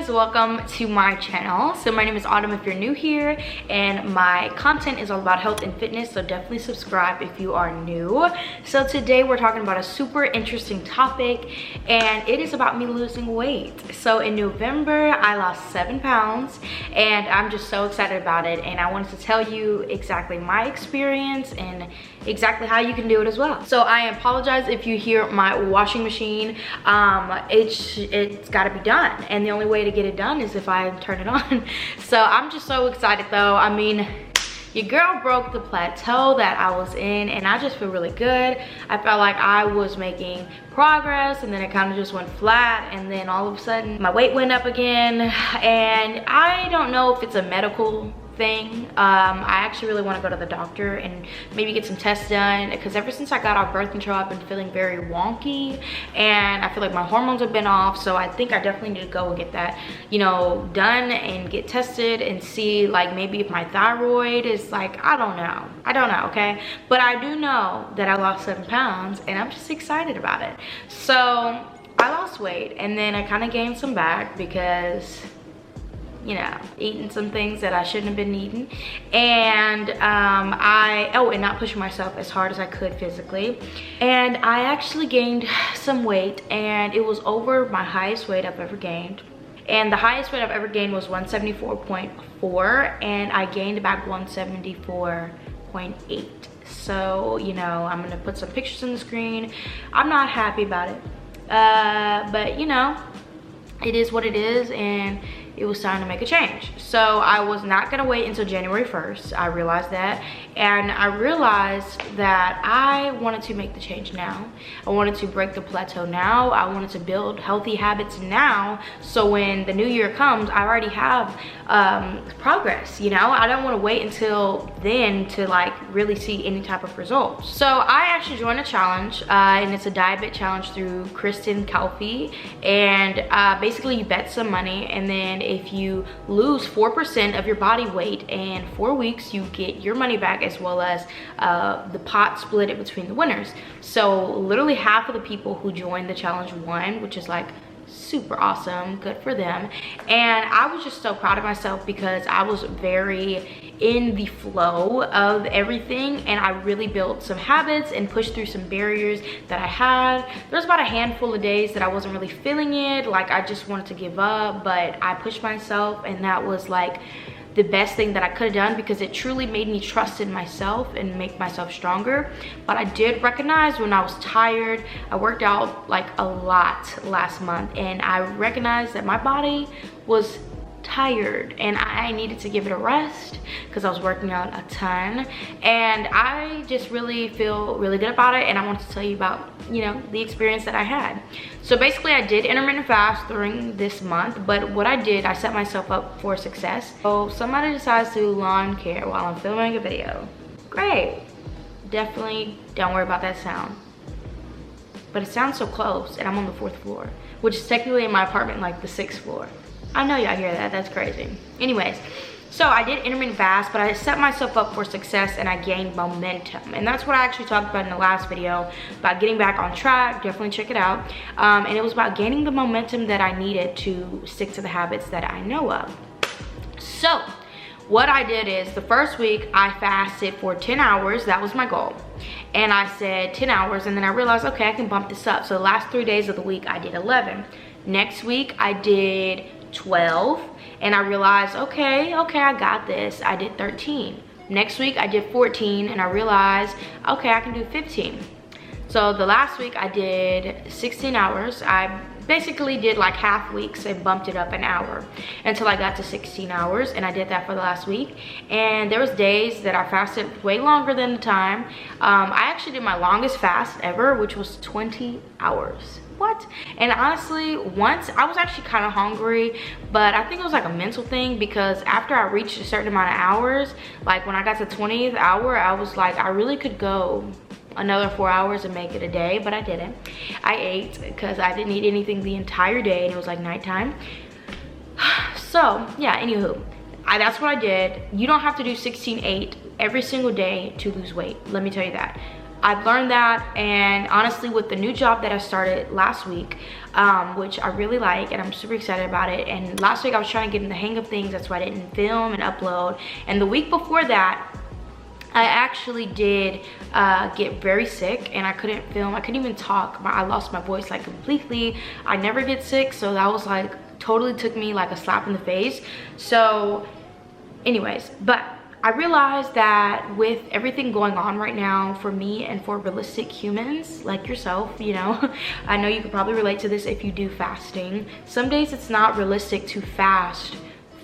Welcome to my channel. So my name is Autumn if you're new here, and my content is all about health and fitness, so definitely subscribe if you are new. So today we're talking about a super interesting topic, and it is about me losing weight. So in November I lost 7 pounds, and I'm just so excited about it, and I wanted to tell you exactly my experience and exactly how you can do it as well. So I apologize if you hear my washing machine. It's got to be done, and the only way to get it done is if I turn it on. So I'm just so excited though. I mean, your girl broke the plateau that I was in, and I just feel really good. I felt like I was making progress, and then it kind of just went flat, and then all of a sudden my weight went up again. And I don't know if it's a medical thing. I actually really want to go to the doctor and maybe get some tests done, because ever since I got off birth control I've been feeling very wonky, and I feel like my hormones have been off. So I think I definitely need to go and get that, you know, done and get tested and see, like, maybe if my thyroid is, like, I don't know, okay? But I do know that I lost 7 pounds, and I'm just excited about it. So I lost weight, and then I kind of gained some back because, you know, eating some things that I shouldn't have been eating, and and not pushing myself as hard as I could physically. And I actually gained some weight, and it was over my highest weight I've ever gained. And the highest weight I've ever gained was 174.4, and I gained back 174.8. So, you know, I'm gonna put some pictures on the screen. I'm not happy about it, but you know, it is what it is, and it was time to make a change. So I was not gonna wait until January 1st. I realized that, and I realized that I wanted to make the change now. I wanted to break the plateau now. I wanted to build healthy habits now, so when the new year comes, I already have progress, you know? I don't wanna wait until then to, like, really see any type of results. So I actually joined a challenge, and it's a diet challenge through Kristen Calfee, and basically you bet some money, and then if you lose 4% of your body weight in 4 weeks, you get your money back, as well as the pot split it between the winners. So literally half of the people who joined the challenge won, which is like super awesome, good for them. And I was just so proud of myself because I was very in the flow of everything, and I really built some habits and pushed through some barriers that I had. There was about a handful of days that I wasn't really feeling it, like I just wanted to give up, but I pushed myself, and that was like the best thing that I could have done, because it truly made me trust in myself and make myself stronger. But I did recognize when I was tired. I worked out like a lot last month, and I recognized that my body was tired and I needed to give it a rest because I was working out a ton, and I just really feel really good about it. And I want to tell you about, you know, the experience that I had. So basically I did intermittent fast during this month, but what I did, I set myself up for success. So somebody decides to lawn care while I'm filming a video. Great. Definitely don't worry about that sound. But it sounds so close, and I'm on the 4th floor, which is technically in my apartment, like the 6th floor. I know y'all hear that, that's crazy. Anyways, so I did intermittent fast, but I set myself up for success, and I gained momentum. And that's what I actually talked about in the last video, about getting back on track. Definitely check it out. And it was about gaining the momentum that I needed to stick to the habits that I know of. So what I did is, the first week I fasted for 10 hours. That was my goal. And I said 10 hours, and then I realized, okay, I can bump this up. So the last 3 days of the week I did 11. Next week I did 12, and I realized, okay, I got this. I did 13. Next week I did 14, and I realized, okay, I can do 15. So the last week I did 16 hours. I basically did like half weeks and bumped it up an hour until I got to 16 hours, and I did that for the last week. And there was days that I fasted way longer than the time. I actually did my longest fast ever, which was 20 hours. What? And honestly, once I was actually kind of hungry, but I think it was like a mental thing, because after I reached a certain amount of hours, like when I got to 20th hour, I was like, I really could go another 4 hours and make it a day, but I didn't. I ate because I didn't eat anything the entire day, and it was like nighttime. So yeah, anywho, that's what I did. You don't have to do 16-8 every single day to lose weight. Let me tell you that. I've learned that, and honestly with the new job that I started last week, which I really like and I'm super excited about it, and last week I was trying to get in the hang of things, that's why I didn't film and upload, and the week before that I actually did get very sick and I couldn't film, I couldn't even talk. I lost my voice like completely. I never get sick, so that was like totally took me like a slap in the face. So anyways, but I realized that with everything going on right now for me and for realistic humans like yourself, you know, I know you could probably relate to this if you do fasting. Some days it's not realistic to fast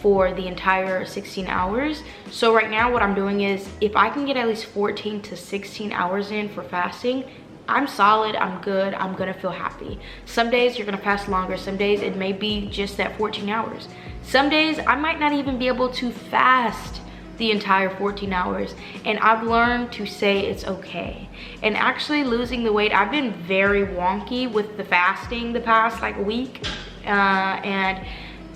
for the entire 16 hours. So right now what I'm doing is, if I can get at least 14 to 16 hours in for fasting, I'm solid, I'm good, I'm gonna feel happy. Some days you're gonna fast longer, some days it may be just that 14 hours. Some days I might not even be able to fast the entire 14 hours, and I've learned to say it's okay. And actually losing the weight, I've been very wonky with the fasting the past like week, and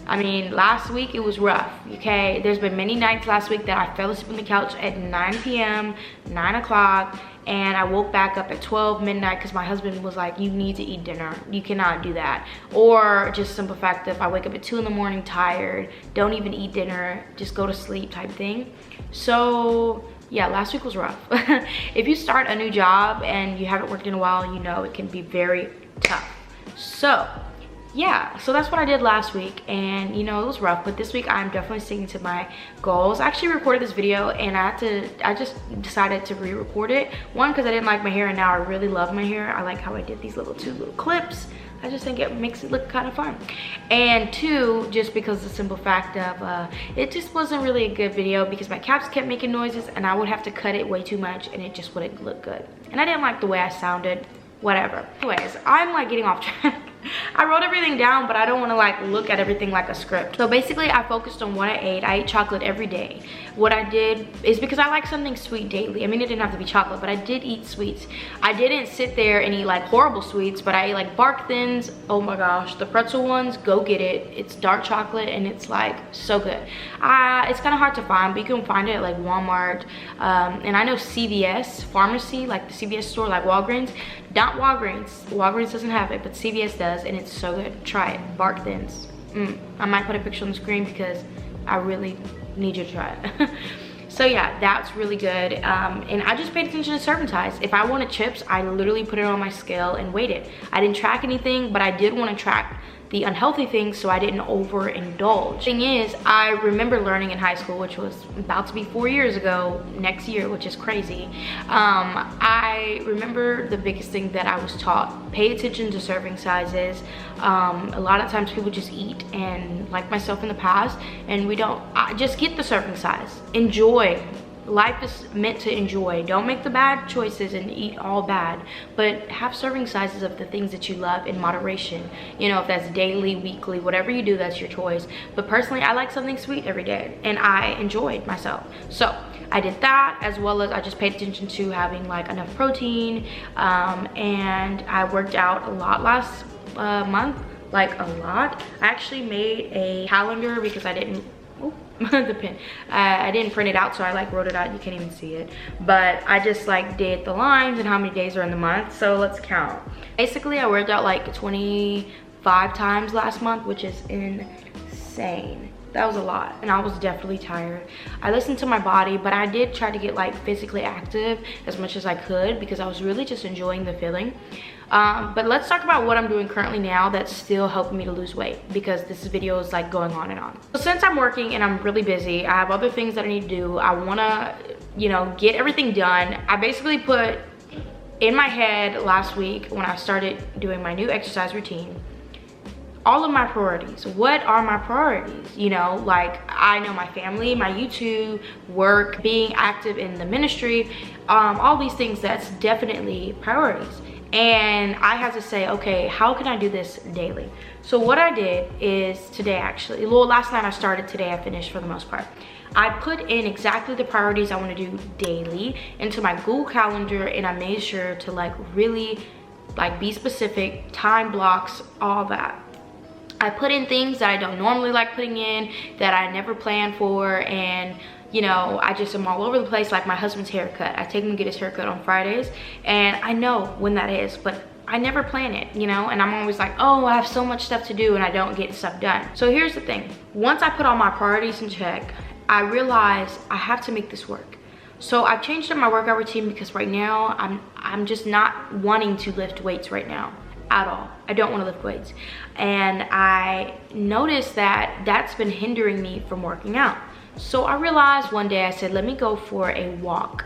I mean, last week it was rough, okay? There's been many nights last week that I fell asleep on the couch at 9 p.m., 9 o'clock, and I woke back up at 12 midnight because my husband was like, you need to eat dinner. You cannot do that. Or just simple fact of I wake up at 2 in the morning tired, don't even eat dinner, just go to sleep type thing. So yeah, last week was rough. If you start a new job and you haven't worked in a while, you know it can be very tough. So yeah, so that's what I did last week, and you know, it was rough, but this week I'm definitely sticking to my goals. I actually recorded this video and I just decided to re-record it. One, because I didn't like my hair, and now I really love my hair. I like how I did these two little clips. I just think it makes it look kind of fun. And two, just because the simple fact of it just wasn't really a good video because my caps kept making noises and I would have to cut it way too much and it just wouldn't look good. And I didn't like the way I sounded, whatever. Anyways, I'm like getting off track. I wrote everything down, but I don't want to like look at everything like a script. So basically I focused on what I ate. I ate chocolate every day. What I did is, because I like something sweet daily. I mean, it didn't have to be chocolate, but I did eat sweets. I didn't sit there and eat like horrible sweets, but I ate like Bark Thins. Oh my gosh, the pretzel ones, go get it. It's dark chocolate and it's like so good. It's kind of hard to find, but you can find it at like Walmart. And I know CVS pharmacy, like the CVS store, like Walgreens. Not Walgreens. Walgreens doesn't have it, but CVS does, and it's so good. Try it. Bark Thins. I might put a picture on the screen because I really need you to try it. So yeah, that's really good. And I just paid attention to serving size. If I wanted chips, I literally put it on my scale and weighed it. I didn't track anything, but I did want to track the unhealthy things so I didn't overindulge. Thing is, I remember learning in high school, which was about to be 4 years ago next year, which is crazy. I remember the biggest thing that I was taught: pay attention to serving sizes. A lot of times people just eat, and like myself in the past, and we don't, just get the serving size. Enjoy. Life is meant to enjoy. Don't make the bad choices and eat all bad, but have serving sizes of the things that you love in moderation. You know, if that's daily, weekly, whatever you do, that's your choice. But personally, I like something sweet every day and I enjoyed myself. So I did that, as well as I just paid attention to having like enough protein, and I worked out a lot last month, like a lot. I actually made a calendar because I didn't, the pen, I didn't print it out, so I like wrote it out. You can't even see it, but I just like did the lines and how many days are in the month. So let's count. Basically I worked out like 25 times last month, which is insane. That was a lot, and I was definitely tired. I listened to my body, but I did try to get like physically active as much as I could because I was really just enjoying the feeling. But let's talk about what I'm doing currently now that's still helping me to lose weight, because this video is like going on and on. So since I'm working and I'm really busy, I have other things that I need to do. I wanna, you know, get everything done. I basically put in my head last week when I started doing my new exercise routine, all of my priorities. What are my priorities? You know, like I know my family, my YouTube, work, being active in the ministry, all these things, that's definitely priorities. And I had to say, okay, how can I do this daily? So what I did is today, actually, well, last night I started, today I finished for the most part. I put in exactly the priorities I want to do daily into my Google Calendar, and I made sure to like really like be specific, time blocks, all that. I put in things that I don't normally like putting in, that I never planned for, and you know, I just am all over the place. Like my husband's haircut, I take him to get his haircut on Fridays, and I know when that is, but I never plan it, you know, and I'm always like, oh, I have so much stuff to do, and I don't get stuff done. So here's the thing. Once I put all my priorities in check, I realized I have to make this work. So I've changed up my workout routine because right now I'm just not wanting to lift weights right now at all. I don't want to lift weights. And I noticed that that's been hindering me from working out. So I realized one day, I said, let me go for a walk.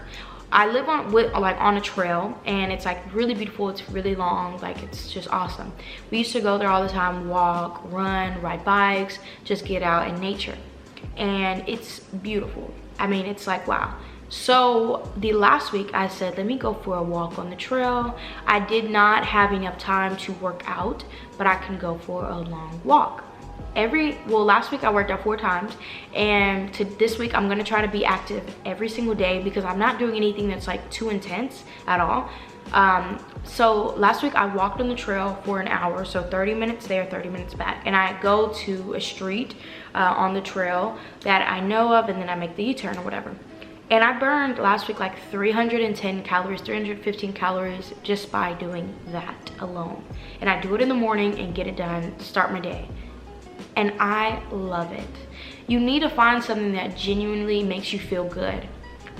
I live on a trail, and it's like really beautiful. It's really long, like it's just awesome. We used to go there all the time, walk, run, ride bikes, just get out in nature. And it's beautiful. I mean, it's like, wow. So the last week I said, let me go for a walk on the trail. I did not have enough time to work out, but I can go for a long walk. Last week I worked out 4 times, and this week I'm gonna try to be active every single day because I'm not doing anything that's like too intense at all. So last week I walked on the trail for an hour, so 30 minutes there, 30 minutes back, and I go to a street on the trail that I know of, and then I make the U-turn or whatever. And I burned last week like 310 calories, 315 calories just by doing that alone. And I do it in the morning and get it done, start my day. And I love it. You need to find something that genuinely makes you feel good.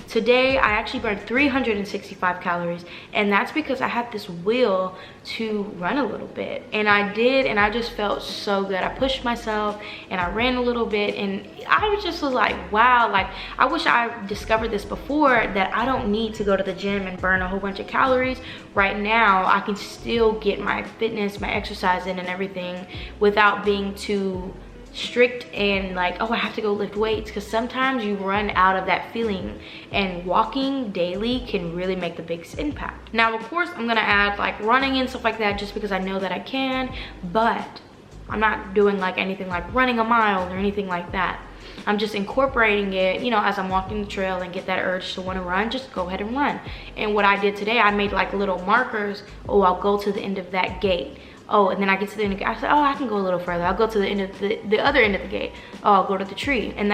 Today, I actually burned 365 calories, and that's because I had this will to run a little bit. And I did, and I just felt so good. I pushed myself, and I ran a little bit, and I just was like, wow, like, I wish I discovered this before, that I don't need to go to the gym and burn a whole bunch of calories. Right now, I can still get my fitness, my exercise in and everything without being too strict and like, oh, I have to go lift weights, because sometimes you run out of that feeling, and walking daily can really make the biggest impact. Now, of course, I'm gonna add like running and stuff like that just because I know that I can, but I'm not doing like anything like running a mile or anything like that. I'm just incorporating it, you know, as I'm walking the trail and get that urge to want to run, just go ahead and run. And what I did today, I made like little markers. Oh, I'll go to the end of that gate. Oh, and then I get to the end of the gate. I said, oh, I can go a little further. I'll go to the end of the other end of the gate. Oh, I'll go to the tree. And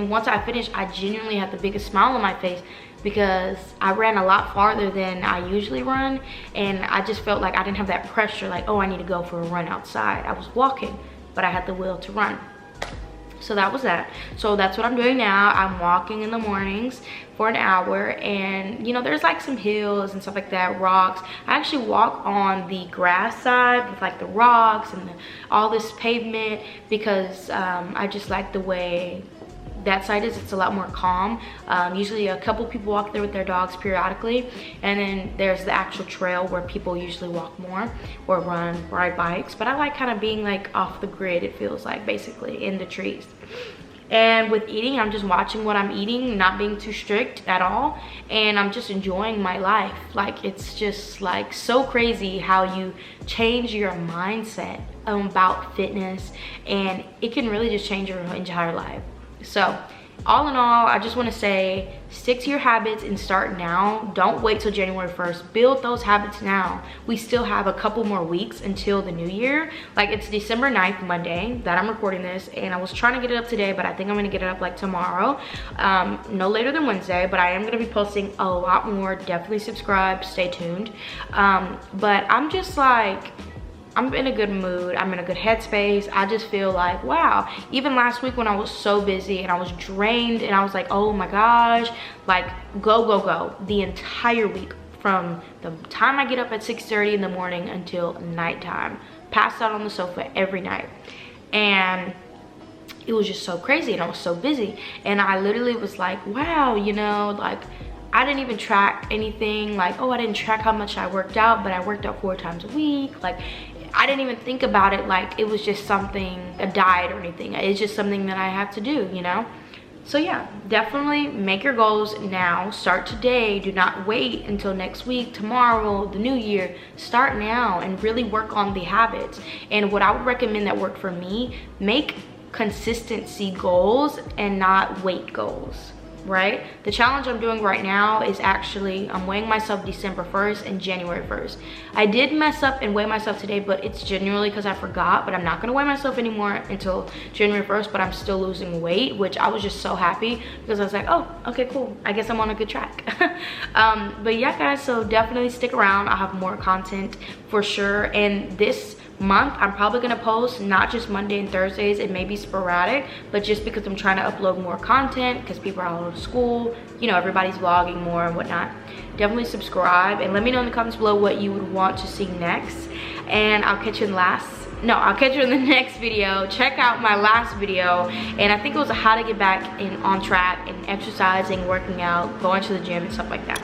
once I finish, I genuinely had the biggest smile on my face because I ran a lot farther than I usually run. And I just felt like I didn't have that pressure, like, oh, I need to go for a run outside. I was walking, but I had the will to run. So that was that. So that's what I'm doing now. I'm walking in the mornings for an hour, and you know, there's like some hills and stuff like that, rocks. I actually walk on the grass side with like the rocks and all this pavement because I just like the way that side is. It's a lot more calm. Usually a couple people walk there with their dogs periodically, and then there's the actual trail where people usually walk more or ride bikes. But I like kind of being like off the grid, it feels like, basically in the trees. And with eating, I'm just watching what I'm eating, not being too strict at all, and I'm just enjoying my life. Like, it's just like so crazy how you change your mindset about fitness, and it can really just change your entire life. So all in all, I just want to say, stick to your habits and start now. Don't wait till January 1st. Build those habits now. We still have a couple more weeks until the new year. Like, it's December 9th, Monday, that I'm recording this, and I was trying to get it up today, but I think I'm going to get it up like tomorrow, no later than Wednesday. But I am going to be posting a lot more. Definitely subscribe, stay tuned. But I'm just like, I'm in a good mood, I'm in a good headspace. I just feel like, wow. Even last week when I was so busy and I was drained and I was like, oh my gosh, like go the entire week, from the time I get up at 6:30 in the morning until nighttime, passed out on the sofa every night. And it was just so crazy, and I was so busy, and I literally was like, wow, you know, like, I didn't even track anything, like, oh, I didn't track how much I worked out, but I worked out 4 times a week. Like, I didn't even think about it like it was just something, a diet or anything. It's just something that I have to do, you know? So yeah, definitely make your goals now. Start today. Do not wait until next week, tomorrow, the new year. Start now and really work on the habits. And what I would recommend that worked for me, make consistency goals and not weight goals. right? The challenge I'm doing right now is actually, I'm weighing myself December 1st and January 1st. I did mess up and weigh myself today, but it's genuinely because I forgot. But I'm not gonna weigh myself anymore until January 1st, but I'm still losing weight, which I was just so happy because I was like, oh, okay, cool. I guess I'm on a good track. But yeah, guys, so definitely stick around. I'll have more content for sure. And this month I'm probably gonna post not just Monday and Thursdays. It may be sporadic, but just because I'm trying to upload more content because people are out of school, you know, everybody's vlogging more and whatnot. Definitely subscribe and let me know in the comments below what you would want to see next, and I'll catch you in the next video. Check out my last video, and I think it was how to get back on track and exercising, working out, going to the gym and stuff like that.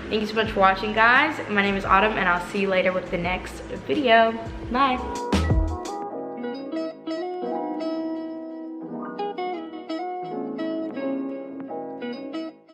Thank you so much for watching, guys. My name is Autumn, and I'll see you later with the next video. Bye.